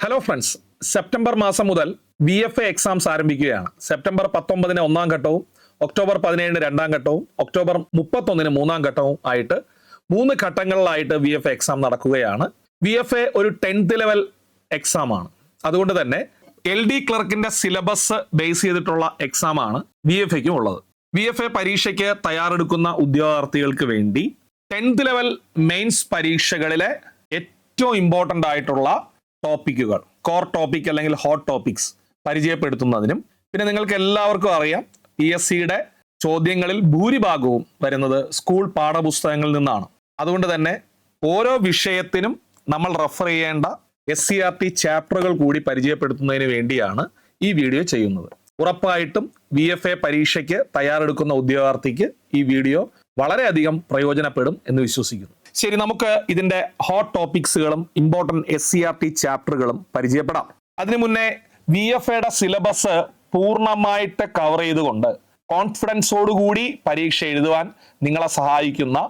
Hello friends, September മാസം മുതൽ VFA exams ആരംഭിക്കുകയാണ്. സെപ്റ്റംബർ 19 ഒന്നാം ഘട്ടവും ഒക്ടോബർ 17 രണ്ടാം ഘട്ടവും ഒക്ടോബർ 31 മൂന്നാം ഘട്ടവും ആയിട്ട് 3 ഘട്ടങ്ങളിലായിട്ട് VFA എക്സാം നടക്കുകയാണ്. VFA ഒരു 10th ലെവൽ എക്സാം ആണ്. അതുകൊണ്ട് തന്നെ LD ക്ലർക്കിന്റെ സിലബസ് ബേസ് ചെയ്തിട്ടുള്ള എക്സാം ആണ് VFAയ്ക്കും ഉള്ളത്. VFA പരീക്ഷയ്ക്ക് തയ്യാറെടുക്കുന്ന ഉദ്യോഗാർത്ഥികൾക്ക് വേണ്ടി 10th ലെവൽ മെയിൻസ് പരീക്ഷകളിലെ ഏറ്റവും ഇമ്പോർട്ടൻ്റ് ആയിട്ടുള്ള ടോപ്പിക്കുകൾ, കോർ ടോപ്പിക് അല്ലെങ്കിൽ ഹോട്ട് ടോപ്പിക്സ് പരിചയപ്പെടുത്തുന്നതിനും, പിന്നെ നിങ്ങൾക്ക് എല്ലാവർക്കും അറിയാം PSCയുടെ ചോദ്യങ്ങളിൽ ഭൂരിഭാഗവും വരുന്നത് സ്കൂൾ പാഠപുസ്തകങ്ങളിൽ നിന്നാണ്. അതുകൊണ്ട് തന്നെ ഓരോ വിഷയത്തിനും നമ്മൾ റെഫർ ചെയ്യേണ്ട SCERT ചാപ്റ്ററുകൾ കൂടി പരിചയപ്പെടുത്തുന്നതിന് വേണ്ടിയാണ് ഈ വീഡിയോ ചെയ്യുന്നത്. ഉറപ്പായിട്ടും VFA പരീക്ഷയ്ക്ക് തയ്യാറെടുക്കുന്ന ഉദ്യോഗാർത്ഥിക്ക് ഈ വീഡിയോ വളരെയധികം പ്രയോജനപ്പെടും എന്ന് വിശ്വസിക്കുന്നു. ശരി, നമുക്ക് ഇതിന്റെ ഹോട്ട് ടോപ്പിക്സുകളും ഇമ്പോർട്ടന്റ് SCERT ചാപ്റ്ററുകളും പരിചയപ്പെടാം. അതിനു മുന്നേ VFAയുടെ സിലബസ് പൂർണ്ണമായിട്ട് കവർ ചെയ്തുകൊണ്ട് കോൺഫിഡൻസോടുകൂടി പരീക്ഷ എഴുതുവാൻ നിങ്ങളെ സഹായിക്കുന്ന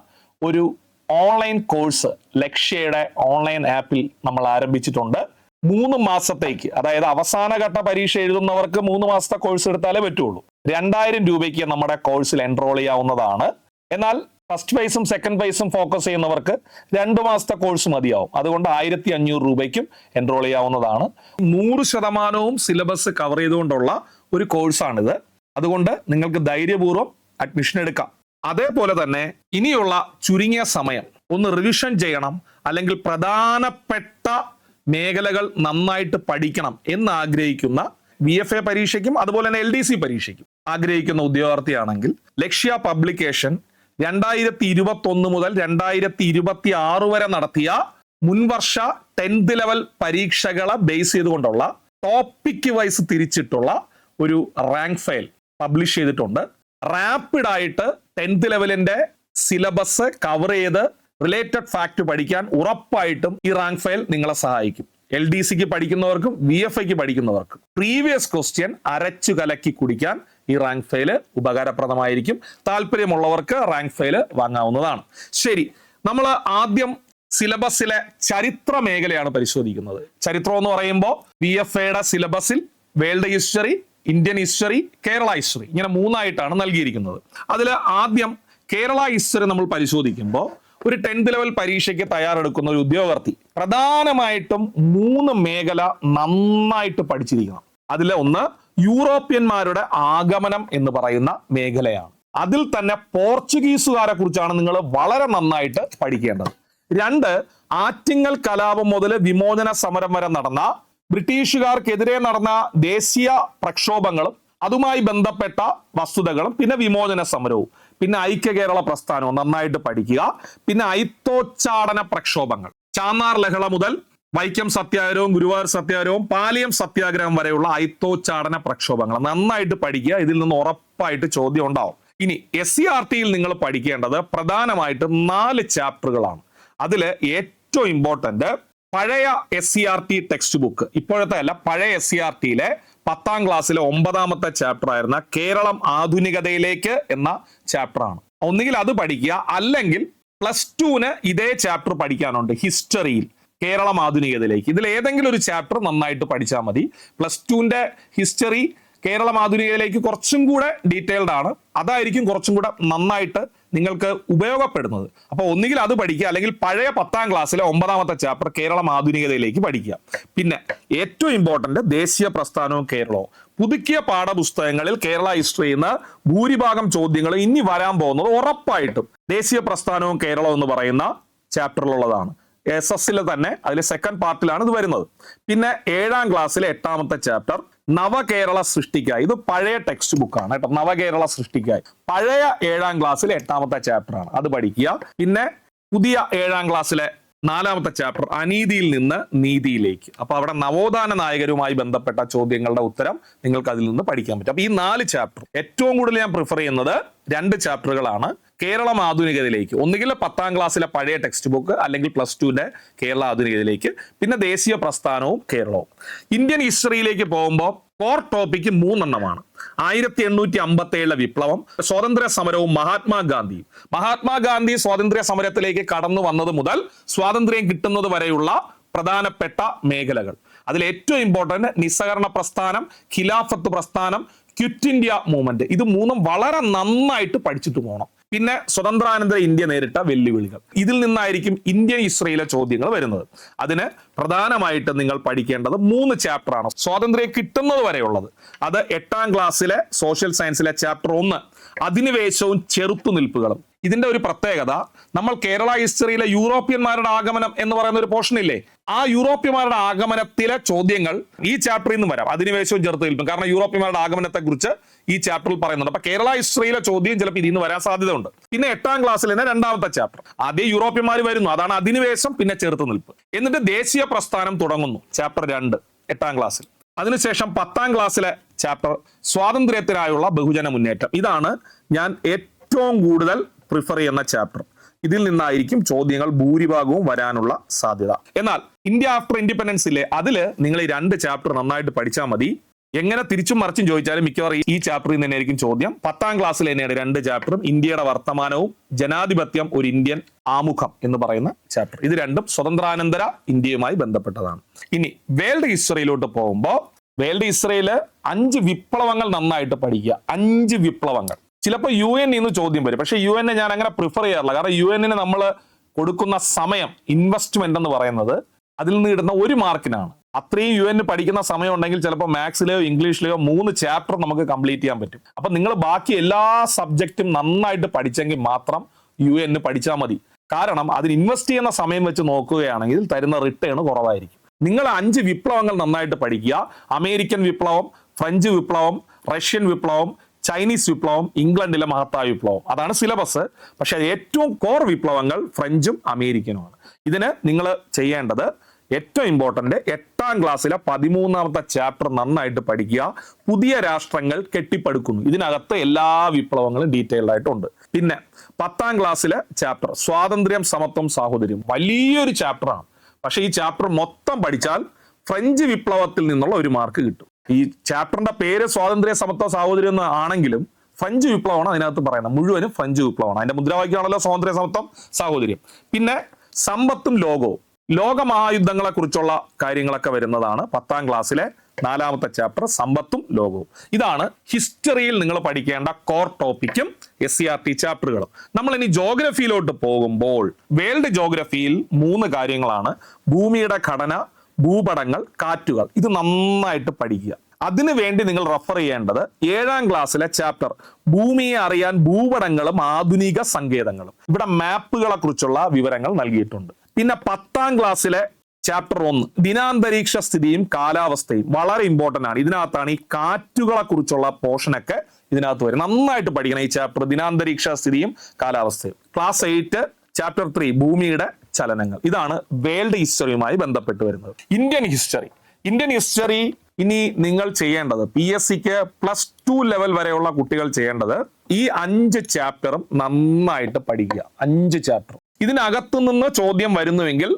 ഒരു ഓൺലൈൻ കോഴ്സ് ലക്ഷ്യയുടെ ഓൺലൈൻ ആപ്പിൽ നമ്മൾ ആരംഭിച്ചിട്ടുണ്ട്. 3 മാസത്തേക്ക്, അതായത് അവസാന ഘട്ട പരീക്ഷ എഴുതുന്നവർക്ക് 3 മാസത്തെ കോഴ്സ് എടുത്താലേ പറ്റുള്ളൂ. 2000 രൂപയ്ക്ക് നമ്മുടെ കോഴ്സിൽ എൻറോൾ ചെയ്യാവുന്നതാണ്. എന്നാൽ ഫസ്റ്റ് ഫേസും സെക്കൻഡ് ഫേസും ഫോക്കസ് ചെയ്യുന്നവർക്ക് 2 മാസത്തെ കോഴ്സ് മതിയാവും. അതുകൊണ്ട് 1500 രൂപയ്ക്കും എൻറോൾ ചെയ്യാവുന്നതാണ്. 100% സിലബസ് കവർ ചെയ്തുകൊണ്ടുള്ള ഒരു കോഴ്സാണിത്. അതുകൊണ്ട് നിങ്ങൾക്ക് ധൈര്യപൂർവ്വം അഡ്മിഷൻ എടുക്കാം. അതേപോലെ തന്നെ ഇനിയുള്ള ചുരുങ്ങിയ സമയം ഒന്ന് റിവിഷൻ ചെയ്യണം, അല്ലെങ്കിൽ പ്രധാനപ്പെട്ട മേഖലകൾ നന്നായിട്ട് പഠിക്കണം എന്ന് ആഗ്രഹിക്കുന്ന VFA പരീക്ഷയ്ക്കും അതുപോലെ തന്നെ LDC പരീക്ഷയ്ക്കും ആഗ്രഹിക്കുന്ന ഉദ്യോഗാർത്ഥിയാണെങ്കിൽ ലക്ഷ്യ പബ്ലിക്കേഷൻ 2021 മുതൽ 2026 വരെ നടത്തിയ മുൻവർഷ 10th ലെവൽ പരീക്ഷകളെ ബേസ് ചെയ്തുകൊണ്ടുള്ള ടോപ്പിക് വൈസ് തിരിച്ചിട്ടുള്ള ഒരു റാങ്ക് ഫയൽ പബ്ലിഷ് ചെയ്തിട്ടുണ്ട്. റാപ്പിഡ് ആയിട്ട് 10th ലെവലിന്റെ സിലബസ് കവർ ചെയ്ത് റിലേറ്റഡ് ഫാക്ട് പഠിക്കാൻ ഉറപ്പായിട്ടും ഈ റാങ്ക് ഫയൽ നിങ്ങളെ സഹായിക്കും. LDCക്ക് പഠിക്കുന്നവർക്കും VFAയ്ക്ക് പഠിക്കുന്നവർക്കും പ്രീവിയസ് ക്വസ്റ്റ്യൻ അരച്ചു കലക്കി കുടിക്കാൻ ഈ റാങ്ക് ഫയല് ഉപകാരപ്രദമായിരിക്കും. താല്പര്യമുള്ളവർക്ക് റാങ്ക് ഫയല് വാങ്ങാവുന്നതാണ്. ശരി, നമ്മൾ ആദ്യം സിലബസിലെ ചരിത്ര മേഖലയാണ് പരിശോധിക്കുന്നത്. ചരിത്രം എന്ന് പറയുമ്പോൾ VFAയുടെ സിലബസിൽ world history, Indian history, Kerala history, ഇങ്ങനെ 3 ആയിട്ടാണ് നൽകിയിരിക്കുന്നത്. അതിൽ ആദ്യം കേരള ഹിസ്റ്ററി നമ്മൾ പരിശോധിക്കുമ്പോൾ ഒരു 10th ലെവൽ പരീക്ഷയ്ക്ക് തയ്യാറെടുക്കുന്ന ഒരു ഉദ്യോഗാർത്ഥി പ്രധാനമായിട്ടും 3 മേഖല നന്നായിട്ട് പഠിച്ചിരിക്കണം. അതിലെ ഒന്ന് യൂറോപ്യന്മാരുടെ ആഗമനം എന്ന് പറയുന്ന മേഖലയാണ്. അതിൽ തന്നെ പോർച്ചുഗീസുകാരെ കുറിച്ചാണ് നിങ്ങൾ വളരെ നന്നായിട്ട് പഠിക്കേണ്ടത്. 2, ആറ്റിങ്ങൽ കലാപം മുതൽ വിമോചന സമരം വരെ നടന്ന ബ്രിട്ടീഷുകാർക്കെതിരെ നടന്ന ദേശീയ പ്രക്ഷോഭങ്ങളും അതുമായി ബന്ധപ്പെട്ട വസ്തുതകളും, പിന്നെ വിമോചന സമരവും, പിന്നെ ഐക്യ കേരള പ്രസ്ഥാനവും നന്നായിട്ട് പഠിക്കുക. പിന്നെ അയിത്തോച്ചാടന പ്രക്ഷോഭങ്ങൾ, ചാന്നാർ ലഹള മുതൽ വൈക്കം സത്യാഗ്രഹവും ഗുരുവായൂർ സത്യാഗ്രഹവും പാലിയം സത്യാഗ്രഹം വരെയുള്ള അയിത്തോച്ചാടന പ്രക്ഷോഭങ്ങൾ നന്നായിട്ട് പഠിക്കുക. ഇതിൽ നിന്ന് ഉറപ്പായിട്ട് ചോദ്യം ഉണ്ടാവും. ഇനി SCERTയിൽ നിങ്ങൾ പഠിക്കേണ്ടത് പ്രധാനമായിട്ടും 4 ചാപ്റ്ററുകളാണ്. അതിൽ ഏറ്റവും ഇമ്പോർട്ടന്റ് പഴയ SCERT ടെക്സ്റ്റ് ബുക്ക്, ഇപ്പോഴത്തെ അല്ല, പഴയ SCERTയിലെ 10ാം ക്ലാസ്സിലെ 9ാമത്തെ ചാപ്റ്റർ ആയിരുന്ന കേരളം ആധുനികതയിലേക്ക് എന്ന ചാപ്റ്റർ ആണ്. ഒന്നുകിൽ അത് പഠിക്കുക, അല്ലെങ്കിൽ +2 ഇതേ ചാപ്റ്റർ പഠിക്കാനുണ്ട്, ഹിസ്റ്ററിയിൽ കേരളം ആധുനികതയിലേക്ക്. ഇതിൽ ഏതെങ്കിലും ഒരു ചാപ്റ്റർ നന്നായിട്ട് പഠിച്ചാൽ മതി. +2 ഹിസ്റ്ററി കേരളം ആധുനികതയിലേക്ക് കുറച്ചും കൂടെ ഡീറ്റെയിൽഡ് ആണ്. അതായിരിക്കും കുറച്ചും കൂടെ നന്നായിട്ട് നിങ്ങൾക്ക് ഉപയോഗപ്പെടുന്നത്. അപ്പോൾ ഒന്നുകിൽ അത് പഠിക്കുക, അല്ലെങ്കിൽ പഴയ 10ാം ക്ലാസ്സിലെ 9ാമത്തെ ചാപ്റ്റർ കേരളം ആധുനികതയിലേക്ക് പഠിക്കുക. പിന്നെ ഏറ്റവും ഇമ്പോർട്ടന്റ് ദേശീയ പ്രസ്ഥാനവും കേരളവും. പുതുക്കിയ പാഠപുസ്തകങ്ങളിൽ കേരള ഹിസ്റ്ററിയിൽ നിന്ന് ഭൂരിഭാഗം ചോദ്യങ്ങൾ ഇനി വരാൻ പോകുന്നത് ഉറപ്പായിട്ടും ദേശീയ പ്രസ്ഥാനവും കേരളവും എന്ന് പറയുന്ന ചാപ്റ്ററിലുള്ളതാണ്. SS തന്നെ അതിൽ സെക്കൻഡ് പാർട്ടിലാണ് ഇത് വരുന്നത്. പിന്നെ 7ാം ക്ലാസ്സിലെ 8ാമത്തെ ചാപ്റ്റർ നവകേരള സൃഷ്ടിക്കായി, ഇത് പഴയ ടെക്സ്റ്റ് ബുക്കാണ് കേട്ടോ. നവകേരള സൃഷ്ടിക്കായി പഴയ 7ാം ക്ലാസ്സിലെ 8ാമത്തെ ചാപ്റ്റർ ആണ്, അത് പഠിക്കുക. പിന്നെ പുതിയ 7ാം ക്ലാസ്സിലെ 4ാമത്തെ ചാപ്റ്റർ അനീതിയിൽ നിന്ന് നീതിയിലേക്ക്. അപ്പൊ അവിടെ നവോത്ഥാന നായകരുമായി ബന്ധപ്പെട്ട ചോദ്യങ്ങളുടെ ഉത്തരം നിങ്ങൾക്ക് അതിൽ നിന്ന് പഠിക്കാൻ പറ്റും. അപ്പൊ ഈ 4 ചാപ്റ്റർ ഏറ്റവും കൂടുതൽ ഞാൻ പ്രിഫർ ചെയ്യുന്നത് 2 ചാപ്റ്ററുകളാണ്. കേരളം ആധുനികതയിലേക്ക്, ഒന്നുകിൽ 10ാം ക്ലാസ്സിലെ പഴയ ടെക്സ്റ്റ് ബുക്ക്, അല്ലെങ്കിൽ +2 കേരള ആധുനികതയിലേക്ക്, പിന്നെ ദേശീയ പ്രസ്ഥാനവും കേരളവും. ഇന്ത്യൻ ഹിസ്റ്ററിയിലേക്ക് പോകുമ്പോൾ കോർ ടോപ്പിക് 3 എണ്ണമാണ്. 1857 വിപ്ലവം, സ്വാതന്ത്ര്യ സമരവും മഹാത്മാഗാന്ധി സ്വാതന്ത്ര്യ സമരത്തിലേക്ക് കടന്നു വന്നത് മുതൽ സ്വാതന്ത്ര്യം കിട്ടുന്നത് വരെയുള്ള പ്രധാനപ്പെട്ട മേഖലകൾ. അതിൽ ഏറ്റവും ഇമ്പോർട്ടന്റ് നിസ്സഹകരണ പ്രസ്ഥാനം, ഖിലാഫത്ത് പ്രസ്ഥാനം, ക്വിറ്റ് ഇന്ത്യ മൂവ്മെന്റ്. ഇത് മൂന്നും വളരെ നന്നായിട്ട് പഠിച്ചിട്ട് പോകണം. പിന്നെ സ്വതന്ത്രാനന്തര ഇന്ത്യ നേരിട്ട വെല്ലുവിളികൾ, ഇതിൽ നിന്നായിരിക്കും ഇന്ത്യൻ ഇസ്രയേലിലെ ചോദ്യങ്ങൾ വരുന്നത്. അതിന് പ്രധാനമായിട്ട് നിങ്ങൾ പഠിക്കേണ്ടത് 3 ചാപ്റ്ററാണ് സ്വാതന്ത്ര്യം കിട്ടുന്നത് വരെയുള്ളത്. അത് 8ാം ക്ലാസ്സിലെ സോഷ്യൽ സയൻസിലെ ചാപ്റ്റർ 1 അധിനിവേശവും ചെറുത്തുനിൽപ്പുകളും. ഇതിന്റെ ഒരു പ്രത്യേകത, നമ്മൾ കേരള ഹിസ്റ്ററിയിലെ യൂറോപ്യന്മാരുടെ ആഗമനം എന്ന് പറയുന്ന ഒരു പോർഷൻ ഇല്ലേ, ആ യൂറോപ്യന്മാരുടെ ആഗമനത്തിലെ ചോദ്യങ്ങൾ ഈ ചാപ്റ്ററിൽ നിന്നും വരാം. അധിനിവേശവും ചെറുത്തുനിൽപ്പും, കാരണം യൂറോപ്യന്മാരുടെ ആഗമനത്തെ കുറിച്ച് ഈ ചാപ്റ്ററിൽ പറയുന്നുണ്ട്. അപ്പൊ കേരള ഹിസ്റ്ററിയിലെ ചോദ്യം ചിലപ്പോൾ ഇതിൽ നിന്ന് വരാൻ സാധ്യതയുണ്ട്. പിന്നെ 8ാം ക്ലാസ്സിൽ തന്നെ 2ാമത്തെ ചാപ്റ്റർ, ആദ്യം യൂറോപ്യന്മാർ വരുന്നു, അതാണ് അധിനിവേശം, പിന്നെ ചെറുത്തുനിൽപ്പ്. എന്നിട്ട് ദേശീയ പ്രസ്ഥാനം തുടങ്ങുന്നു, ചാപ്റ്റർ 2 8ാം ക്ലാസ്സിൽ. അതിനുശേഷം 10ാം ക്ലാസ്സിലെ ചാപ്റ്റർ സ്വാതന്ത്ര്യത്തിനായുള്ള ബഹുജന മുന്നേറ്റം. ഇതാണ് ഞാൻ ഏറ്റവും കൂടുതൽ പ്രിഫർ ചെയ്യുന്ന ചാപ്റ്റർ. ഇതിൽ നിന്നായിരിക്കും ചോദ്യങ്ങൾ ഭൂരിഭാഗവും വരാനുള്ള സാധ്യത. എന്നാൽ ഇന്ത്യ ആഫ്റ്റർ ഇൻഡിപെൻഡൻസ് ഇല്ലേ, അതില് നിങ്ങൾ ഈ 2 ചാപ്റ്റർ നന്നായിട്ട് പഠിച്ചാൽ മതി. എങ്ങനെ തിരിച്ചും മറിച്ചും ചോദിച്ചാലും മിക്കവാറും ഈ ചാപ്റ്ററിൽ നിന്ന് തന്നെയായിരിക്കും ചോദ്യം. 10ാം ക്ലാസ്സിൽ തന്നെയാണ് 2 ചാപ്റ്ററും, ഇന്ത്യയുടെ വർത്തമാനവും ജനാധിപത്യം ഒരു ഇന്ത്യൻ ആമുഖം എന്ന് പറയുന്ന ചാപ്റ്റർ. ഇത് രണ്ടും സ്വതന്ത്രാനന്തര ഇന്ത്യയുമായി ബന്ധപ്പെട്ടതാണ്. ഇനി വേൾഡ് ഹിസ്റ്ററിയിലോട്ട് പോകുമ്പോൾ, വേൾഡ് ഹിസ്റ്ററിയിൽ 5 വിപ്ലവങ്ങൾ നന്നായിട്ട് പഠിക്കുക. 5 വിപ്ലവങ്ങൾ. ചിലപ്പോൾ UN നിന്ന് ചോദ്യം വരും, പക്ഷെ UN ഞാൻ അങ്ങനെ പ്രിഫർ ചെയ്യാറില്ല. കാരണം UN നമ്മൾ കൊടുക്കുന്ന സമയം, ഇൻവെസ്റ്റ്മെന്റ് എന്ന് പറയുന്നത് അതിൽ നിന്ന് ഇടുന്ന 1 മാർക്കിനാണ്. അത്രയും UN പഠിക്കുന്ന സമയം ഉണ്ടെങ്കിൽ ചിലപ്പോൾ മാത്സിലെയോ ഇംഗ്ലീഷിലെയോ 3 ചാപ്റ്റർ നമുക്ക് കംപ്ലീറ്റ് ചെയ്യാൻ പറ്റും. അപ്പൊ നിങ്ങൾ ബാക്കി എല്ലാ സബ്ജക്റ്റും നന്നായിട്ട് പഠിച്ചെങ്കിൽ മാത്രം UN പഠിച്ചാൽ മതി. കാരണം അതിന് ഇൻവെസ്റ്റ് ചെയ്യുന്ന സമയം വെച്ച് നോക്കുകയാണെങ്കിൽ തരുന്ന റിട്ടേൺ കുറവായിരിക്കും. നിങ്ങൾ 5 വിപ്ലവങ്ങൾ നന്നായിട്ട് പഠിക്കുക. അമേരിക്കൻ വിപ്ലവം, ഫ്രഞ്ച് വിപ്ലവം, റഷ്യൻ വിപ്ലവം, ചൈനീസ് വിപ്ലവം, ഇംഗ്ലണ്ടിലെ മഹത്തായ വിപ്ലവം. അതാണ് സിലബസ്. പക്ഷെ ഏറ്റവും കോർ വിപ്ലവങ്ങൾ ഫ്രഞ്ചും അമേരിക്കനുമാണ്. ഇതിന് നിങ്ങൾ ചെയ്യേണ്ടത് ഏറ്റവും ഇമ്പോർട്ടന്റ് 8ാം ക്ലാസ്സിലെ 13ാമത്തെ ചാപ്റ്റർ നന്നായിട്ട് പഠിക്കുക. പുതിയ രാഷ്ട്രങ്ങൾ കെട്ടിപ്പടുക്കുന്നു. ഇതിനകത്ത് എല്ലാ വിപ്ലവങ്ങളും ഡീറ്റെയിൽഡ് ആയിട്ടുണ്ട്. പിന്നെ 10ാം ക്ലാസ്സിലെ ചാപ്റ്റർ സ്വാതന്ത്ര്യം, സമത്വം, സാഹോദര്യം, വലിയൊരു ചാപ്റ്ററാണ്. പക്ഷെ ഈ ചാപ്റ്റർ മൊത്തം പഠിച്ചാൽ ഫ്രഞ്ച് വിപ്ലവത്തിൽ നിന്നുള്ള 1 മാർക്ക് കിട്ടും. ഈ ചാപ്റ്ററിന്റെ പേര് സ്വാതന്ത്ര്യ, സമത്വ, സാഹോദര്യം എന്ന് ആണെങ്കിലും ഫ്രഞ്ച് വിപ്ലവമാണ് അതിനകത്ത് പറയുന്നത്. മുഴുവനും ഫ്രഞ്ച് വിപ്ലവമാണ്. അതിന്റെ മുദ്രാവാക്യമാണല്ലോ സ്വാതന്ത്ര്യ, സമത്വം, സാഹോദര്യം. പിന്നെ സമ്പത്തും ലോകവും, ലോകമഹായുദ്ധങ്ങളെ കുറിച്ചുള്ള കാര്യങ്ങളൊക്കെ വരുന്നതാണ് 10ാം ക്ലാസ്സിലെ 4ാമത്തെ ചാപ്റ്റർ, സമ്പത്തും ലോകവും. ഇതാണ് ഹിസ്റ്ററിയിൽ നിങ്ങൾ പഠിക്കേണ്ട കോർ ടോപ്പിക്കും SCERT ചാപ്റ്ററുകളും. നമ്മൾ ഇനി ജോഗ്രഫിയിലോട്ട് പോകുമ്പോൾ, വേൾഡ് ജോഗ്രഫിയിൽ 3 കാര്യങ്ങളാണ്: ഭൂമിയുടെ ഘടന, ഭൂപടങ്ങൾ, കാറ്റുകൾ. ഇത് നന്നായിട്ട് പഠിക്കുക. അതിനു വേണ്ടി നിങ്ങൾ റെഫർ ചെയ്യേണ്ടത് 7ാം ക്ലാസ്സിലെ ചാപ്റ്റർ ഭൂമിയെ അറിയാൻ ഭൂപടങ്ങളും ആധുനിക സങ്കേതങ്ങളും. ഇവിടെ മാപ്പുകളെ കുറിച്ചുള്ള വിവരങ്ങൾ നൽകിയിട്ടുണ്ട്. പിന്നെ 10ാം ക്ലാസ്സിലെ ചാപ്റ്റർ 1 ദിനാന്തരീക്ഷ സ്ഥിതിയും കാലാവസ്ഥയും വളരെ ഇമ്പോർട്ടന്റ് ആണ്. ഇതിനകത്താണ് ഈ കാറ്റുകളെ കുറിച്ചുള്ള പോർഷനൊക്കെ ഇതിനകത്ത് വരും. നന്നായിട്ട് പഠിക്കണം ഈ ചാപ്റ്റർ, ദിനാന്തരീക്ഷ സ്ഥിതിയും കാലാവസ്ഥയും. ക്ലാസ് 8 ചാപ്റ്റർ 3 ഭൂമിയുടെ ചലനങ്ങൾ. ഇതാണ് വേൾഡ് ഹിസ്റ്ററിയുമായി ബന്ധപ്പെട്ട് വരുന്നത്. ഇന്ത്യൻ ഹിസ്റ്ററി ഇനി നിങ്ങൾ ചെയ്യേണ്ടത്, PSCക്ക് +2 ലെവൽ വരെയുള്ള കുട്ടികൾ ചെയ്യേണ്ടത് ഈ 5 ചാപ്റ്ററും നന്നായിട്ട് പഠിക്കുക. 5 ചാപ്റ്റർ. ഇതിനകത്തു നിന്ന് ചോദ്യം വരുന്നുവെങ്കിൽ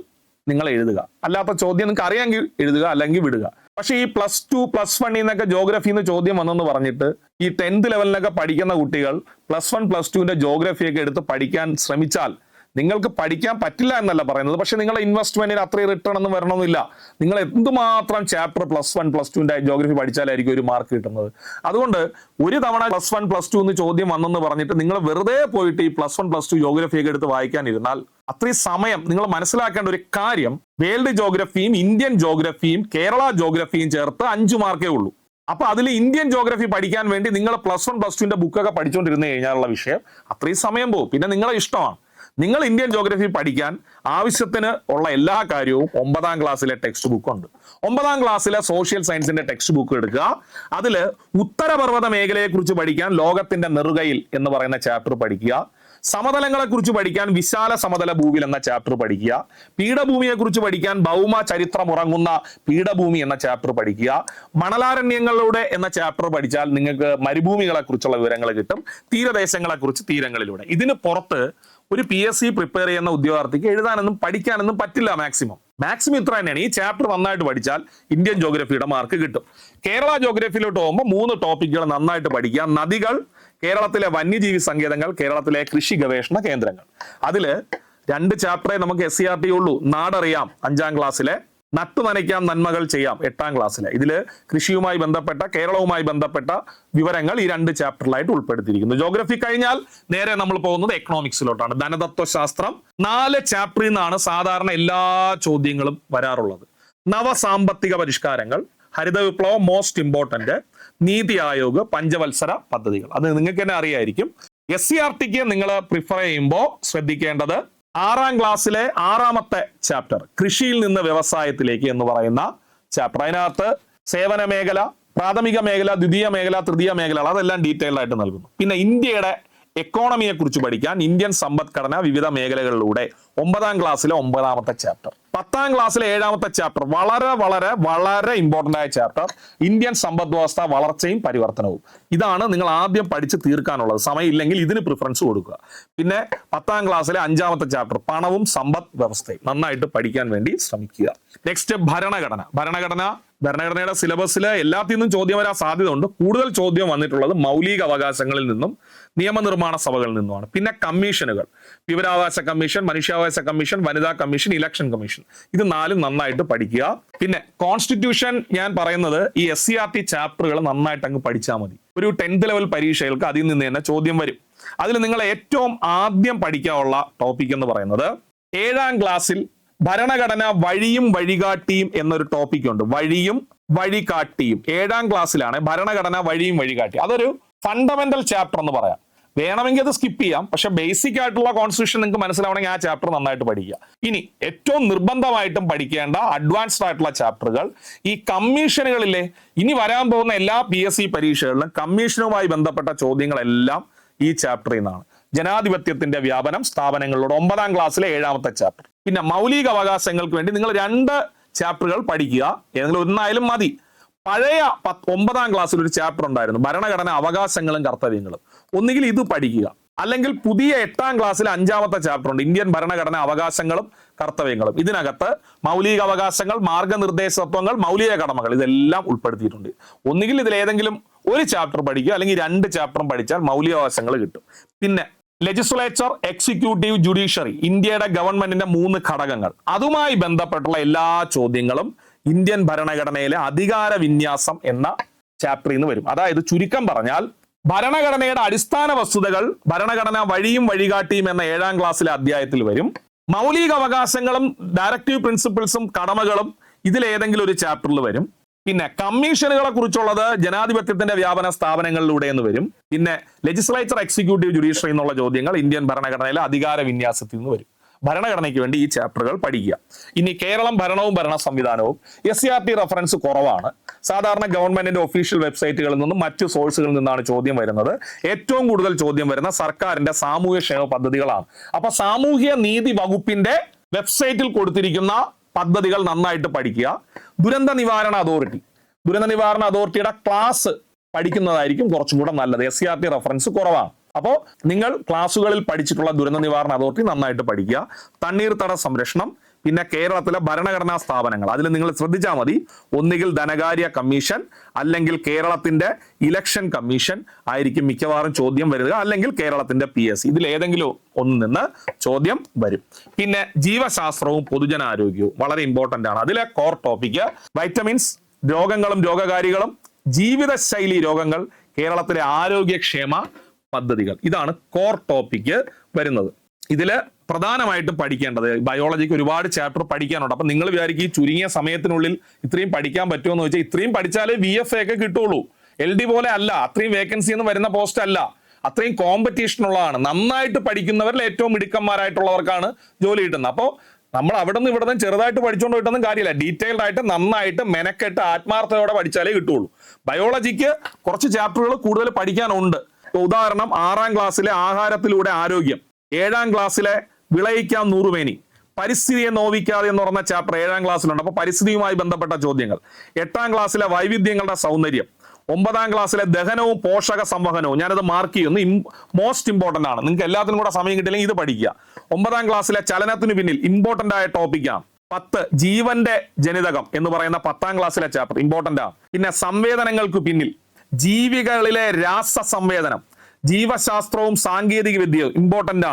നിങ്ങൾ എഴുതുക, അല്ലാത്ത ചോദ്യം നിങ്ങൾക്ക് അറിയാമെങ്കിൽ എഴുതുക, അല്ലെങ്കിൽ വിടുക. പക്ഷേ ഈ +2 +1 എന്നൊക്കെ ജോഗ്രഫിന്ന് ചോദ്യം വന്നെന്ന് പറഞ്ഞിട്ട് ഈ 10th ലെവലിനൊക്കെ പഠിക്കുന്ന കുട്ടികൾ +1 +2ന്റെ ജോഗ്രഫിയൊക്കെ എടുത്ത് പഠിക്കാൻ ശ്രമിച്ചാൽ നിങ്ങൾക്ക് പഠിക്കാൻ പറ്റില്ല എന്നല്ല പറയുന്നത്. പക്ഷെ നിങ്ങളുടെ ഇൻവെസ്റ്റ്മെന്റിന് അത്രയും റിട്ടേൺ ഒന്നും വരണമെന്നില്ല. നിങ്ങൾ എന്തുമാത്രം ചാപ്റ്റർ +1 +2ന്റെ ജോഗ്രഫി പഠിച്ചാലായിരിക്കും 1 മാർക്ക് കിട്ടുന്നത്. അതുകൊണ്ട് ഒരു തവണ +1 +2 എന്ന് ചോദ്യം വന്നെന്ന് പറഞ്ഞിട്ട് നിങ്ങൾ വെറുതെ പോയിട്ട് ഈ +1 +2 ജോഗ്രഫിയൊക്കെ എടുത്ത് വായിക്കാനിരുന്നാൽ അത്രയും സമയം. നിങ്ങൾ മനസ്സിലാക്കേണ്ട ഒരു കാര്യം, വേൾഡ് ജോഗ്രഫിയും ഇന്ത്യൻ ജോഗ്രഫിയും കേരള ജോഗ്രഫിയും ചേർത്ത് 5 മാർക്കേ ഉള്ളൂ. അപ്പൊ അതിൽ ഇന്ത്യൻ ജോഗ്രഫി പഠിക്കാൻ വേണ്ടി നിങ്ങൾ +1 +2ന്റെ ബുക്കൊക്കെ പഠിച്ചുകൊണ്ടിരുന്നു കഴിഞ്ഞാലുള്ള വിഷയം അത്രയും സമയം പോകും. പിന്നെ നിങ്ങളെ ഇഷ്ടമാണ്. നിങ്ങൾ ഇന്ത്യൻ ജോഗ്രഫി പഠിക്കാൻ ആവശ്യത്തിന് ഉള്ള എല്ലാ കാര്യവും 9ാം ക്ലാസ്സിലെ ടെക്സ്റ്റ് ബുക്ക് ഉണ്ട്. 9ാം ക്ലാസ്സിലെ സോഷ്യൽ സയൻസിന്റെ ടെക്സ്റ്റ് ബുക്ക് എടുക്കുക. അതിൽ ഉത്തരപർവ്വത മേഖലയെ കുറിച്ച് പഠിക്കാൻ ലോകത്തിന്റെ നെറുകയിൽ എന്ന് പറയുന്ന ചാപ്റ്റർ പഠിക്കുക. സമതലങ്ങളെ കുറിച്ച് പഠിക്കാൻ വിശാല സമതല ഭൂവിൽ എന്ന ചാപ്റ്റർ പഠിക്കുക. പീഠഭൂമിയെ കുറിച്ച് പഠിക്കാൻ ഭൗമ ചരിത്രം ഉറങ്ങുന്ന പീഠഭൂമി എന്ന ചാപ്റ്റർ പഠിക്കുക. മണലാരണ്യങ്ങളിലൂടെ എന്ന ചാപ്റ്റർ പഠിച്ചാൽ നിങ്ങൾക്ക് മരുഭൂമികളെ കുറിച്ചുള്ള വിവരങ്ങൾ കിട്ടും. തീരദേശങ്ങളെ കുറിച്ച് തീരങ്ങളിലൂടെ. ഇതിന് പുറത്ത് ഒരു PSC പ്രിപ്പയർ ചെയ്യുന്ന ഉദ്യോഗാർത്ഥിക്ക് എഴുതാനൊന്നും പഠിക്കാനൊന്നും പറ്റില്ല. മാക്സിമം ഇത്ര തന്നെയാണ്. ഈ ചാപ്റ്റർ നന്നായിട്ട് പഠിച്ചാൽ ഇന്ത്യൻ ജോഗ്രഫിയുടെ മാർക്ക് കിട്ടും. കേരള ജോഗ്രഫിയിലോട്ട് പോകുമ്പോൾ 3 ടോപ്പിക്കുകൾ നന്നായിട്ട് പഠിക്കുക. നദികൾ, കേരളത്തിലെ വന്യജീവി സങ്കേതങ്ങൾ, കേരളത്തിലെ കൃഷി ഗവേഷണ കേന്ദ്രങ്ങൾ. അതിൽ 2 ചാപ്റ്ററേ നമുക്ക് SCERT ഉള്ളൂ. നാടറിയാം 5ാം ക്ലാസ്സിലെ നട്ടു നനയ്ക്കാം നന്മകൾ ചെയ്യാം 8ാം ക്ലാസ്സിലെ. ഇതില് കൃഷിയുമായി ബന്ധപ്പെട്ട കേരളവുമായി ബന്ധപ്പെട്ട വിവരങ്ങൾ ഈ 2 ചാപ്റ്ററിലായിട്ട് ഉൾപ്പെടുത്തിയിരിക്കുന്നു. ജോഗ്രഫി കഴിഞ്ഞാൽ നേരെ നമ്മൾ പോകുന്നത് എക്കണോമിക്സിലോട്ടാണ്. ധനതത്വശാസ്ത്രം 4 ചാപ്റ്ററിൽ നിന്നാണ് സാധാരണ എല്ലാ ചോദ്യങ്ങളും വരാറുള്ളത്. നവസാമ്പത്തിക പരിഷ്കാരങ്ങൾ, ഹരിത വിപ്ലവം മോസ്റ്റ് ഇമ്പോർട്ടന്റ്, നീതി ആയോഗ്, പഞ്ചവത്സര പദ്ധതികൾ. അത് നിങ്ങൾക്ക് തന്നെ അറിയായിരിക്കും. SCRTക്ക് നിങ്ങൾ പ്രിഫർ ചെയ്യുമ്പോൾ ശ്രദ്ധിക്കേണ്ടത് 6ാം ക്ലാസ്സിലെ 6ാമത്തെ ചാപ്റ്റർ കൃഷിയിൽ നിന്ന് വ്യവസായത്തിലേക്ക് എന്ന് പറയുന്ന ചാപ്റ്റർ. അതിനകത്ത് സേവന മേഖല, പ്രാഥമിക മേഖല, ദ്വിതീയ മേഖല, തൃതീയ മേഖലകൾ അതെല്ലാം ഡീറ്റെയിൽഡ് ആയിട്ട് നൽകുന്നു. പിന്നെ ഇന്ത്യയുടെ എക്കോണമിയെ കുറിച്ച് പഠിക്കാൻ ഇന്ത്യൻ സമ്പദ്ഘടന വിവിധ മേഖലകളിലൂടെ 9ാം ക്ലാസ്സിലെ 9ാമത്തെ ചാപ്റ്റർ. 10ാം ക്ലാസ്സിലെ 7ാമത്തെ ചാപ്റ്റർ വളരെ വളരെ വളരെ ഇമ്പോർട്ടന്റ് ആയ ചാപ്റ്റർ, ഇന്ത്യൻ സമ്പദ് വ്യവസ്ഥ വളർച്ചയും പരിവർത്തനവും. ഇതാണ് നിങ്ങൾ ആദ്യം പഠിച്ച് തീർക്കാനുള്ളത്. സമയമില്ലെങ്കിൽ ഇതിന് പ്രിഫറൻസ് കൊടുക്കുക. പിന്നെ 10ാം ക്ലാസ്സിലെ 5ാമത്തെ ചാപ്റ്റർ പണവും സമ്പദ് വ്യവസ്ഥയും നന്നായിട്ട് പഠിക്കാൻ വേണ്ടി ശ്രമിക്കുക. നെക്സ്റ്റ് ഭരണഘടനയുടെ സിലബസിൽ എല്ലാത്തിൽ നിന്നും ചോദ്യം വരാൻ സാധ്യത ഉണ്ട്. കൂടുതൽ ചോദ്യം വന്നിട്ടുള്ളത് മൗലിക അവകാശങ്ങളിൽ നിന്നും നിയമനിർമ്മാണ സഭകളിൽ നിന്നുമാണ്. പിന്നെ കമ്മീഷനുകൾ, വിവരാവകാശ കമ്മീഷൻ, മനുഷ്യാവകാശ കമ്മീഷൻ, വനിതാ കമ്മീഷൻ, ഇലക്ഷൻ കമ്മീഷൻ, ഇത് 4 നന്നായിട്ട് പഠിക്കുക. പിന്നെ കോൺസ്റ്റിറ്റ്യൂഷൻ ഞാൻ പറയുന്നത് ഈ SCRT ചാപ്റ്ററുകൾ നന്നായിട്ട് അങ്ങ് പഠിച്ചാൽ മതി. ഒരു 10th ലെവൽ പരീക്ഷകൾക്ക് അതിൽ നിന്ന് തന്നെ ചോദ്യം വരും. അതിൽ നിങ്ങൾ ഏറ്റവും ആദ്യം പഠിക്കാനുള്ള ടോപ്പിക് എന്ന് പറയുന്നത് 7ാം ക്ലാസ്സിൽ ഭരണഘടന വഴിയും വഴികാട്ടിയും എന്നൊരു ടോപ്പിക് ഉണ്ട്. വഴിയും വഴികാട്ടിയും 7ാം ക്ലാസ്സിലാണ് ഭരണഘടന വഴിയും വഴികാട്ടി. അതൊരു ഫണ്ടമെന്റൽ ചാപ്റ്റർ എന്ന് പറയാം. വേണമെങ്കിൽ അത് സ്കിപ്പ് ചെയ്യാം, പക്ഷെ ബേസിക് ആയിട്ടുള്ള കോൺസ്റ്റിറ്റ്യൂഷൻ നിങ്ങൾക്ക് മനസ്സിലാവണമെങ്കിൽ ആ ചാപ്റ്റർ നന്നായിട്ട് പഠിക്കുക. ഇനി ഏറ്റവും നിർബന്ധമായിട്ടും പഠിക്കേണ്ട അഡ്വാൻസ്ഡ് ആയിട്ടുള്ള ചാപ്റ്ററുകൾ ഈ കമ്മീഷനുകളിലെ ഇനി വരാൻ പോകുന്ന എല്ലാ PSC പരീക്ഷകളിലും കമ്മീഷനുമായി ബന്ധപ്പെട്ട ചോദ്യങ്ങളെല്ലാം ഈ ചാപ്റ്ററിൽ നിന്നാണ്. ജനാധിപത്യത്തിന്റെ വ്യാപനം സ്ഥാപനങ്ങളിലൂടെ 9ാം ക്ലാസ്സിലെ 7ാമത്തെ ചാപ്റ്റർ. പിന്നെ മൗലിക അവകാശങ്ങൾക്ക് വേണ്ടി നിങ്ങൾ 2 ചാപ്റ്ററുകൾ പഠിക്കുക. ഏതെങ്കിലും ഒന്നായാലും മതി. പഴയ 9ാം ക്ലാസ്സിൽ ഒരു ചാപ്റ്റർ ഉണ്ടായിരുന്നു, ഭരണഘടന അവകാശങ്ങളും കർത്തവ്യങ്ങളും. ഒന്നുകിൽ ഇത് പഠിക്കുക, അല്ലെങ്കിൽ പുതിയ 8ാം ക്ലാസ്സിൽ 5ാമത്തെ ചാപ്റ്റർ ഉണ്ട്, ഇന്ത്യൻ ഭരണഘടന അവകാശങ്ങളും കർത്തവ്യങ്ങളും. ഇതിനകത്ത് മൗലിക അവകാശങ്ങൾ, മാർഗനിർദ്ദേശ തത്വങ്ങൾ, മൗലിക കടമകൾ ഇതെല്ലാം ഉൾപ്പെടുത്തിയിട്ടുണ്ട്. ഒന്നുകിൽ ഇതിൽ ഏതെങ്കിലും ഒരു ചാപ്റ്റർ പഠിക്കുക, അല്ലെങ്കിൽ 2 ചാപ്റ്ററും പഠിച്ചാൽ മൗലിക അവകാശങ്ങൾ കിട്ടും. പിന്നെ ലെജിസ്ലേച്ചർ, എക്സിക്യൂട്ടീവ്, ജുഡീഷ്യറി, ഇന്ത്യയുടെ ഗവൺമെന്റിന്റെ 3 ഘടകങ്ങൾ, അതുമായി ബന്ധപ്പെട്ടുള്ള എല്ലാ ചോദ്യങ്ങളും ഇന്ത്യൻ ഭരണഘടനയിലെ അധികാര വിന്യാസം എന്ന ചാപ്റ്ററിൽ നിന്ന് വരും. അതായത് ചുരുക്കം പറഞ്ഞാൽ ഭരണഘടനയുടെ അടിസ്ഥാന വസ്തുതകൾ ഭരണഘടന വഴിയും വഴികാട്ടിയും എന്ന 7ാം ക്ലാസ്സിലെ അധ്യായത്തിൽ വരും. മൗലിക അവകാശങ്ങളും ഡയറക്റ്റീവ് പ്രിൻസിപ്പിൾസും കടമകളും ഇതിലേതെങ്കിലും ഒരു ചാപ്റ്ററിൽ വരും. പിന്നെ കമ്മീഷനുകളെ കുറിച്ചുള്ളത് ജനാധിപത്യത്തിന്റെ വ്യാപന സ്ഥാപനങ്ങളിലൂടെ എന്ന് വരും. പിന്നെ ലെജിസ്ലേച്ചർ, എക്സിക്യൂട്ടീവ്, ജുഡീഷ്യറി എന്നുള്ള ചോദ്യങ്ങൾ ഇന്ത്യൻ ഭരണഘടനയിലെ അധികാര വിന്യാസത്തിൽ നിന്ന് വരും. ഭരണഘടനയ്ക്ക് വേണ്ടി ഈ ചാപ്റ്ററുകൾ പഠിക്കുക. ഇനി കേരളം ഭരണവും ഭരണ സംവിധാനവും SCRT റഫറൻസ് കുറവാണ്. സാധാരണ ഗവൺമെന്റിന്റെ ഒഫീഷ്യൽ വെബ്സൈറ്റുകളിൽ നിന്നും മറ്റു സോഴ്സുകളിൽ നിന്നാണ് ചോദ്യം വരുന്നത്. ഏറ്റവും കൂടുതൽ ചോദ്യം വരുന്ന സർക്കാരിന്റെ സാമൂഹ്യ ക്ഷേമ പദ്ധതികളാണ്. അപ്പൊ സാമൂഹ്യ നീതി വകുപ്പിന്റെ വെബ്സൈറ്റിൽ കൊടുത്തിരിക്കുന്ന പദ്ധതികൾ നന്നായിട്ട് പഠിക്കുക. ദുരന്ത നിവാരണ അതോറിറ്റിയുടെ ക്ലാസ് പഠിക്കുന്നതായിരിക്കും കുറച്ചും കൂടെ നല്ലത്. SCRT റഫറൻസ് കുറവാണ്. അപ്പോൾ നിങ്ങൾ ക്ലാസ്സുകളിൽ പഠിച്ചിട്ടുള്ള ദുരന്ത നിവാരണ അതോറിറ്റി നന്നായിട്ട് പഠിക്കുക. തണ്ണീർത്തട സംരക്ഷണം, പിന്നെ കേരളത്തിലെ ഭരണഘടനാ സ്ഥാപനങ്ങൾ, അതിൽ നിങ്ങൾ ശ്രദ്ധിച്ചാൽ മതി. ഒന്നുകിൽ ധനകാര്യ കമ്മീഷൻ, അല്ലെങ്കിൽ കേരളത്തിന്റെ ഇലക്ഷൻ കമ്മീഷൻ ആയിരിക്കും മിക്കവാറും ചോദ്യം വരിക, അല്ലെങ്കിൽ കേരളത്തിന്റെ PSC. ഇതിൽ ഏതെങ്കിലും ഒന്നിൽ നിന്ന് ചോദ്യം വരും. പിന്നെ ജീവശാസ്ത്രവും പൊതുജനാരോഗ്യവും വളരെ ഇമ്പോർട്ടന്റ് ആണ്. അതിലെ കോർ ടോപ്പിക്ക് വൈറ്റമിൻസ്, രോഗങ്ങളും രോഗകാരികളും, ജീവിതശൈലി രോഗങ്ങൾ, കേരളത്തിലെ ആരോഗ്യക്ഷേമ പദ്ധതികൾ. ഇതാണ് കോർ ടോപ്പിക്ക് വരുന്നത്. ഇതില് പ്രധാനമായിട്ടും പഠിക്കേണ്ടത് ബയോളജിക്ക് ഒരുപാട് ചാപ്റ്റർ പഠിക്കാനുണ്ട്. അപ്പൊ നിങ്ങൾ വിചാരിക്കും ഈ ചുരുങ്ങിയ സമയത്തിനുള്ളിൽ ഇത്രയും പഠിക്കാൻ പറ്റുമോ എന്ന് ചോദിച്ചാൽ, ഇത്രയും പഠിച്ചാലേ VFA ഒക്കെ കിട്ടുള്ളൂ. LD പോലെ അല്ല, അത്രയും വേക്കൻസി എന്ന് വരുന്ന പോസ്റ്റ് അല്ല, അത്രയും കോമ്പറ്റീഷൻ ഉള്ളതാണ്. നന്നായിട്ട് പഠിക്കുന്നവരിൽ ഏറ്റവും മിടുക്കന്മാരായിട്ടുള്ളവർക്കാണ് ജോലി കിട്ടുന്നത്. അപ്പോൾ നമ്മൾ അവിടെ നിന്ന് ഇവിടെ നിന്ന് ചെറുതായിട്ട് പഠിച്ചുകൊണ്ട് കിട്ടുന്ന കാര്യമില്ല. ഡീറ്റെയിൽഡ് ആയിട്ട് നന്നായിട്ട് മെനക്കെട്ട് ആത്മാർത്ഥതയോടെ പഠിച്ചാലേ കിട്ടുള്ളൂ. ബയോളജിക്ക് കുറച്ച് ചാപ്റ്ററുകൾ കൂടുതൽ പഠിക്കാനുണ്ട്. ഉദാഹരണം 6ാം ക്ലാസ്സിലെ ആഹാരത്തിലൂടെ ആരോഗ്യം, 7ാം ക്ലാസ്സിലെ വിളയിക്കാം നൂറുമേനി, പരിസ്ഥിതിയെ നോവിക്കാതെ എന്ന് പറഞ്ഞ ചാപ്റ്റർ 7ാം ക്ലാസ്സിലുണ്ട്. അപ്പൊ പരിസ്ഥിതിയുമായി ബന്ധപ്പെട്ട ചോദ്യങ്ങൾ. 8ാം ക്ലാസ്സിലെ വൈവിധ്യങ്ങളുടെ സൗന്ദര്യം, 9ാം ക്ലാസ്സിലെ ദഹനവും പോഷക സംവഹനവും, ഞാനത് മാർക്ക് ചെയ്യുന്നു, മോസ്റ്റ് ഇമ്പോർട്ടന്റ് ആണ്. നിങ്ങൾക്ക് എല്ലാത്തിനും കൂടെ സമയം കിട്ടില്ലെങ്കിൽ ഇത് പഠിക്കുക. 9ാം ക്ലാസ്സിലെ ചലനത്തിന് പിന്നിൽ ഇമ്പോർട്ടന്റ് ആയ ടോപ്പിക്കാണ്. 10 ജീവന്റെ ജനിതകം എന്ന് പറയുന്ന 10ാം ക്ലാസ്സിലെ ചാപ്റ്റർ ഇമ്പോർട്ടന്റ് ആണ്. പിന്നെ സംവേദനങ്ങൾക്ക് പിന്നിൽ, ജീവികളിലെ രാസ സംവേദനം, ജീവശാസ്ത്രവും സാങ്കേതിക വിദ്യയും ഇമ്പോർട്ടന്റ്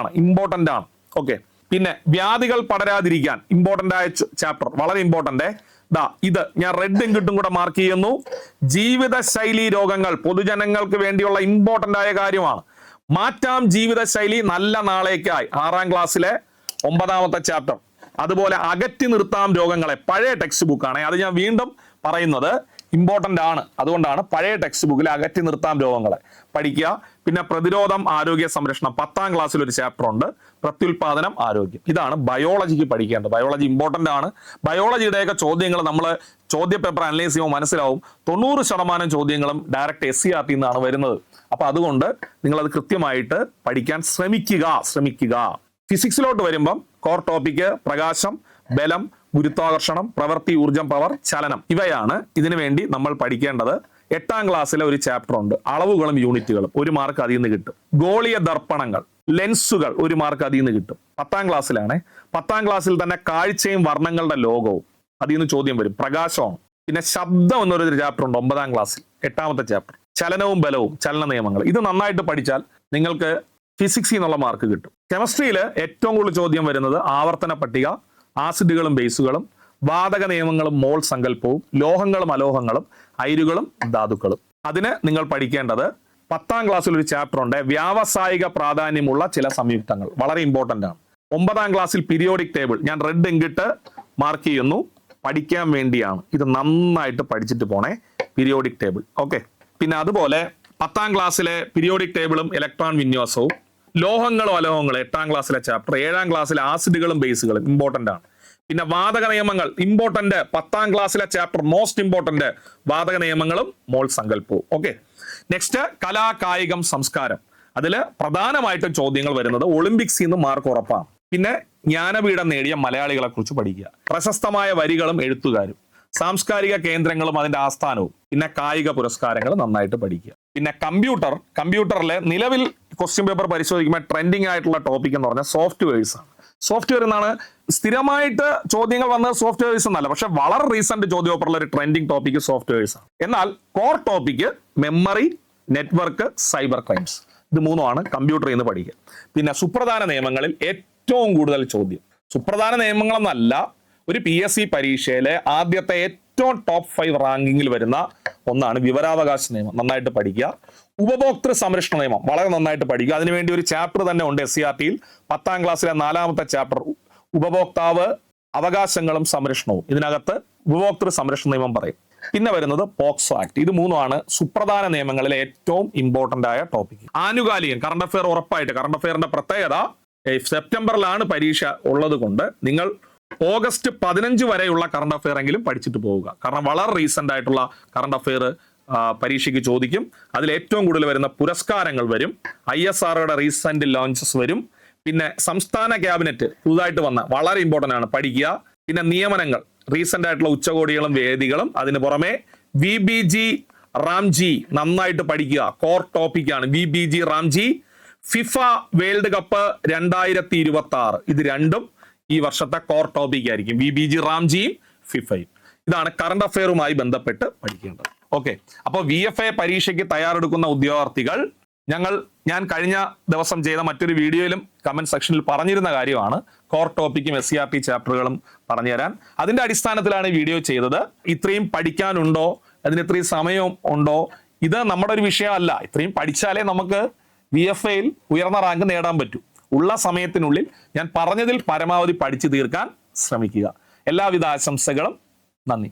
ആണ്. ഓക്കെ. പിന്നെ വ്യാധികൾ പടരാതിരിക്കാൻ ഇമ്പോർട്ടന്റ് ആയ ചാപ്റ്റർ, വളരെ ഇമ്പോർട്ടന്റ്. ഇത് ഞാൻ റെഡ് ഇങ്കിട്ടും കൂടെ മാർക്ക് ചെയ്യുന്നു. ജീവിതശൈലി രോഗങ്ങൾ പൊതുജനങ്ങൾക്ക് വേണ്ടിയുള്ള ഇമ്പോർട്ടന്റ് ആയ കാര്യമാണ്. മാറ്റാം ജീവിതശൈലി നല്ല നാളേക്കായി 6ാം ക്ലാസ്സിലെ 9ാമത്തെ ചാപ്റ്റർ. അതുപോലെ അകറ്റി നിർത്താം രോഗങ്ങളെ, പഴയ ടെക്സ്റ്റ് ബുക്കാണ്, അത് ഞാൻ വീണ്ടും പറയുന്നത് ഇമ്പോർട്ടന്റ് ആണ്, അതുകൊണ്ടാണ് പഴയ ടെക്സ്റ്റ് ബുക്കിൽ അകറ്റി നിർത്താം രോഗങ്ങളെ പഠിക്കുക. പിന്നെ പ്രതിരോധം ആരോഗ്യ സംരക്ഷണം 10ാം ക്ലാസ്സിൽ ഒരു ചാപ്റ്റർ ഉണ്ട്, പ്രത്യുൽപാദനം ആരോഗ്യം. ഇതാണ് ബയോളജിക്ക് പഠിക്കേണ്ടത്. ബയോളജി ഇമ്പോർട്ടന്റ് ആണ്. ബയോളജിയുടെയൊക്കെ ചോദ്യങ്ങൾ നമ്മൾ ചോദ്യ പേപ്പർ അനലൈസ് ചെയ്യുമ്പോൾ മനസ്സിലാവും 90% ചോദ്യങ്ങളും ഡയറക്റ്റ് SCRT നിന്നാണ് വരുന്നത്. അപ്പൊ അതുകൊണ്ട് നിങ്ങളത് കൃത്യമായിട്ട് പഠിക്കാൻ ശ്രമിക്കുക. ഫിസിക്സിലോട്ട് വരുമ്പം കോർ ടോപ്പിക്ക് പ്രകാശം, ബലം, ഗുരുത്വാകർഷണം, പ്രവൃത്തി, ഊർജം, പവർ, ചലനം, ഇവയാണ് ഇതിനു വേണ്ടി നമ്മൾ പഠിക്കേണ്ടത്. 8ാം ക്ലാസ്സിലെ ഒരു ചാപ്റ്റർ ഉണ്ട്, അളവുകളും യൂണിറ്റുകളും, 1 മാർക്ക് അതിൽ നിന്ന് കിട്ടും. ഗോളീയ ദർപ്പണങ്ങൾ, ലെൻസുകൾ, 1 മാർക്ക് അതിൽ നിന്ന് കിട്ടും. 10ാം ക്ലാസ്സിലാണ്. 10ാം ക്ലാസ്സിൽ തന്നെ കാഴ്ചയും വർണ്ണങ്ങളുടെ ലോകവും, അതിൽ നിന്ന് ചോദ്യം വരും. പ്രകാശമാണ്. പിന്നെ ശബ്ദം എന്നൊരു ചാപ്റ്റർ ഉണ്ട് 9ാം ക്ലാസ്സിൽ, 8ാമത്തെ ചാപ്റ്റർ. ചലനവും ബലവും, ചലന നിയമങ്ങൾ. ഇത് നന്നായിട്ട് പഠിച്ചാൽ നിങ്ങൾക്ക് ഫിസിക്സിൽ നിന്നുള്ള മാർക്ക് കിട്ടും. കെമിസ്ട്രിയിൽ ഏറ്റവും കൂടുതൽ ചോദ്യം വരുന്നത് ആവർത്തന പട്ടിക, ആസിഡുകളും ബേസുകളും, വാതക നിയമങ്ങളും മോൾ സങ്കല്പവും, ലോഹങ്ങളും അലോഹങ്ങളും, അയിരുകളും ധാതുക്കളും. അതിന് നിങ്ങൾ പഠിക്കേണ്ടത് 10ാം ക്ലാസ്സിൽ ഒരു ചാപ്റ്റർ ഉണ്ട്, വ്യാവസായിക പ്രാധാന്യമുള്ള ചില സംയുക്തങ്ങൾ, വളരെ ഇമ്പോർട്ടന്റ് ആണ്. 9ാം ക്ലാസ്സിൽ പീരിയോഡിക് ടേബിൾ, ഞാൻ റെഡ് ഇങ്കിട്ട് മാർക്ക് ചെയ്യുന്നു, പഠിക്കാൻ വേണ്ടിയാണ്. ഇത് നന്നായിട്ട് പഠിച്ചിട്ട് പോണേ, പീരിയോഡിക് ടേബിൾ. ഓക്കെ. പിന്നെ അതുപോലെ 10ാം ക്ലാസ്സിലെ പീരിയോഡിക് ടേബിളും ഇലക്ട്രോൺ വിന്യാസവും, ലോഹങ്ങളും അലോഹങ്ങളും 8ാം ക്ലാസ്സിലെ ചാപ്റ്റർ. 7ാം ക്ലാസ്സിലെ ആസിഡുകളും ബേസുകളും ഇമ്പോർട്ടന്റ് ആണ്. പിന്നെ വാതക നിയമങ്ങൾ ഇമ്പോർട്ടന്റ്, 10ാം ക്ലാസ്സിലെ ചാപ്റ്റർ മോസ്റ്റ് ഇമ്പോർട്ടന്റ്, വാതക നിയമങ്ങളും മോൾ സങ്കല്പവും. ഓക്കെ. നെക്സ്റ്റ് കലാ, കായികം, സംസ്കാരം. അതിൽ പ്രധാനമായിട്ടും ചോദ്യങ്ങൾ വരുന്നത് ഒളിമ്പിക്സിൽ നിന്ന് മാർക്ക് ഉറപ്പാണ്. പിന്നെ ജ്ഞാനപീഠം നേടിയ മലയാളികളെ കുറിച്ച് പഠിക്കുക, പ്രശസ്തമായ വരികളും എഴുത്തുകാരും, സാംസ്കാരിക കേന്ദ്രങ്ങളും അതിന്റെ ആസ്ഥാനവും, പിന്നെ കായിക പുരസ്കാരങ്ങൾ നന്നായിട്ട് പഠിക്കുക. പിന്നെ കമ്പ്യൂട്ടറിലെ നിലവിൽ ക്വസ്റ്റ്യൻ പേപ്പർ പരിശോധിക്കുമ്പോൾ ട്രെൻഡിങ് ആയിട്ടുള്ള ടോപ്പിക് എന്ന് പറഞ്ഞാൽ സോഫ്റ്റ്വെയർസ് ആണ്. സോഫ്റ്റ്വെയർ എന്നാണ് സ്ഥിരമായിട്ട് ചോദ്യങ്ങൾ വന്നത്, സോഫ്റ്റ്വെയർസ് എന്നല്ല, പക്ഷെ വളരെ റീസെന്റ് ചോദ്യ പേപ്പറിലെ ഒരു ട്രെൻഡിങ് ടോപ്പിക് സോഫ്റ്റ്വെയർസ് ആണ്. എന്നാൽ core topic memory, network, cyber crimes, ഇത് 3ആണ് കമ്പ്യൂട്ടറിൽ നിന്ന് പഠിക്കുക. പിന്നെ സുപ്രധാന നിയമങ്ങളിൽ ഏറ്റവും കൂടുതൽ ചോദ്യം, സുപ്രധാന നിയമങ്ങളെന്നല്ല, ഒരു PSC പരീക്ഷയിലെ ആദ്യത്തെ ഏറ്റവും ടോപ്പ് 5 റാങ്കിങ്ങിൽ വരുന്ന ഒന്നാണ് വിവരാവകാശ നിയമം, നന്നായിട്ട് പഠിക്കുക. ഉപഭോക്തൃ സംരക്ഷണ നിയമം വളരെ നന്നായിട്ട് പഠിക്കുക. അതിനുവേണ്ടി ഒരു ചാപ്റ്റർ തന്നെ ഉണ്ട് SCRTയിൽ, 10ാം ക്ലാസ്സിലെ 4ാമത്തെ ചാപ്റ്റർ, ഉപഭോക്താവ്, അവകാശങ്ങളും സംരക്ഷണവും. ഇതിനകത്ത് ഉപഭോക്തൃ സംരക്ഷണ നിയമം പറയും. പിന്നെ വരുന്നത് പോക്സോ ആക്ട്. ഇത് 3ആണ് സുപ്രധാന നിയമങ്ങളിലെ ഏറ്റവും ഇമ്പോർട്ടന്റ് ആയ ടോപ്പിക്. ആനുകാലികം, കറണ്ട് അഫെയർ ഉറപ്പായിട്ട്. കറണ്ട് അഫെയറിന്റെ പ്രത്യേകത സെപ്റ്റംബറിലാണ് പരീക്ഷ ഉള്ളത് കൊണ്ട് നിങ്ങൾ ഓഗസ്റ്റ് 15 വരെയുള്ള കറണ്ട് അഫെയർ എങ്കിലും പഠിച്ചിട്ട് പോവുക. കാരണം വളരെ റീസെന്റ് ആയിട്ടുള്ള കറണ്ട് അഫെയർ പരീക്ഷയ്ക്ക് ചോദിക്കും. അതിൽ ഏറ്റവും കൂടുതൽ വരുന്ന പുരസ്കാരങ്ങൾ വരും, ISROയുടെ റീസെന്റ് ലോഞ്ചസ് വരും, പിന്നെ സംസ്ഥാന ക്യാബിനറ്റ് പുതുതായിട്ട് വന്ന വളരെ ഇമ്പോർട്ടന്റ് ആണ്, പഠിക്കുക. പിന്നെ നിയമനങ്ങൾ, റീസെന്റ് ആയിട്ടുള്ള ഉച്ചകോടികളും വേദികളും. അതിന് പുറമെ VBG റാംജി നന്നായിട്ട് പഠിക്കുക, കോർ ടോപ്പിക്കാണ് VBG Ramji. FIFA world cup 2026, ഇത് രണ്ടും ഈ വർഷത്തെ കോർ ടോപ്പിക് ആയിരിക്കും, VBG റാംജിയും ഫിഫയും. ഇതാണ് കറണ്ട് അഫെയറുമായി ബന്ധപ്പെട്ട് പഠിക്കേണ്ടത്. ഓക്കെ. അപ്പോൾ VFA പരീക്ഷയ്ക്ക് തയ്യാറെടുക്കുന്ന ഉദ്യോഗാർത്ഥികൾ, ഞാൻ കഴിഞ്ഞ ദിവസം ചെയ്ത മറ്റൊരു വീഡിയോയിലും കമന്റ് സെക്ഷനിൽ പറഞ്ഞിരുന്ന കാര്യമാണ്, കോർ ടോപ്പിക്കും SCRT ചാപ്റ്ററുകളും പറഞ്ഞുതരാൻ. അതിന്റെ അടിസ്ഥാനത്തിലാണ് ഈ വീഡിയോ ചെയ്തത്. ഇത്രയും പഠിക്കാനുണ്ടോ, അതിന് ഇത്രയും സമയം ഉണ്ടോ, ഇത് നമ്മുടെ ഒരു വിഷയമല്ല. ഇത്രയും പഠിച്ചാലേ നമുക്ക് VFAയിൽ ഉയർന്ന റാങ്ക് നേടാൻ പറ്റൂ. ഉള്ള സമയത്തിനുള്ളിൽ ഞാൻ പറഞ്ഞതിൽ പരമാവധി പഠിച്ചു തീർക്കാൻ ശ്രമിക്കുക. എല്ലാവിധ ആശംസകളും. നന്ദി.